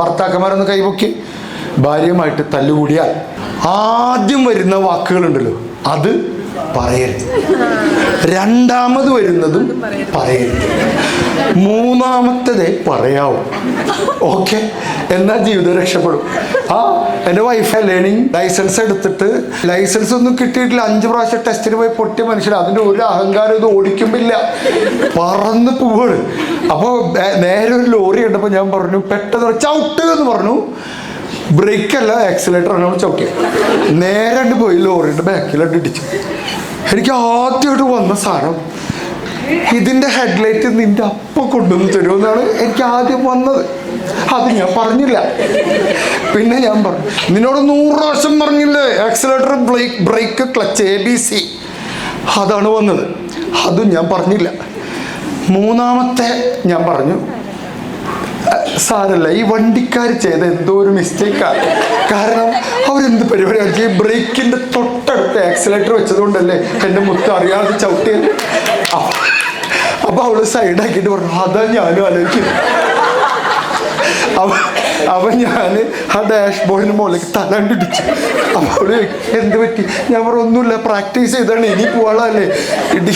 ഭർത്താക്കന്മാരൊന്ന് കൈപൊക്കി. ഭാര്യയുമായിട്ട് തല്ലുകൂടിയാൽ ആദ്യം വരുന്ന വാക്കുകളുണ്ടല്ലോ, അത് പറയരുത്. രണ്ടാമത് വരുന്നതും പറയരുത്. മൂന്നാമത്തതേ പറയാവൂ. ഓക്കെ, എന്നാൽ ജീവിതം രക്ഷപ്പെടും. എൻ്റെ വൈഫ് ലേണിംഗ് ലൈസൻസ് എടുത്തിട്ട് ലൈസൻസ് ഒന്നും കിട്ടിയിട്ടില്ല. 5 പ്രാവശ്യം ടെസ്റ്റിന് പോയി പൊട്ടിയ മനുഷ്യർ. അതിൻ്റെ ഒരു അഹങ്കാരം ഇത് ഓടിക്കുമ്പില്ല, പറന്ന് പോവാണ്. അപ്പോൾ നേരെ ഒരു ലോറി കണ്ടപ്പോൾ ഞാൻ പറഞ്ഞു, പെട്ടെന്ന് ചവിട്ട് എന്ന് പറഞ്ഞു. ബ്രേക്കല്ല, ആക്സിലേറ്റർ ആണ് ചവിട്ടിയത്. നേരെ പോയി ലോറിയുടെ ബാക്കിലോട്ട് ഇടിച്ചു. എനിക്ക് ആദ്യമായിട്ട് വന്ന സാധനം, ഇതിൻ്റെ ഹെഡ്ലൈറ്റ് നിൻ്റെ അപ്പം കൊണ്ടുവന്ന് തരുമെന്നാണ് എനിക്ക് ആദ്യം വന്നത്. അത് ഞാൻ പറഞ്ഞില്ല. പിന്നെ ഞാൻ പറഞ്ഞു, നിന്നോട് 100 പ്രാവശ്യം പറഞ്ഞില്ലേ ആക്സിലേറ്റർ, ബ്രേക്ക്, ക്ലച്ച്, ABC. അതാണ് വന്നത്. അതും ഞാൻ പറഞ്ഞില്ല. മൂന്നാമത്തെ ഞാൻ പറഞ്ഞു, സാരല്ല, ഈ വണ്ടിക്കാർ ചെയ്ത എന്തോ ഒരു മിസ്റ്റേക്കാണ്. കാരണം അവരെന്ത് പരിപാടിയാണ്, ഈ ബ്രേക്കിൻ്റെ തൊട്ടടുത്ത് ആക്സിലേറ്റർ വെച്ചതുകൊണ്ടല്ലേ എൻ്റെ മുത്ത് അറിയാതെ ചവിട്ടിയത്. അപ്പോൾ അവള് സൈഡാക്കിയിട്ട് പറഞ്ഞു, അതാ ഞാനും ആലോചിക്കുന്നു. അവൻ ഞാൻ ആ ഡാഷ് ബോർഡിന് മുകളിലേക്ക് തലാണ്ടിടിച്ചു. അപ്പോൾ അവള് എന്ത് പറ്റി? ഞാൻ പറഞ്ഞു, ഒന്നുമില്ല, പ്രാക്ടീസ് ചെയ്താണ്, ഇനി പോവാളല്ലേ ഇടി.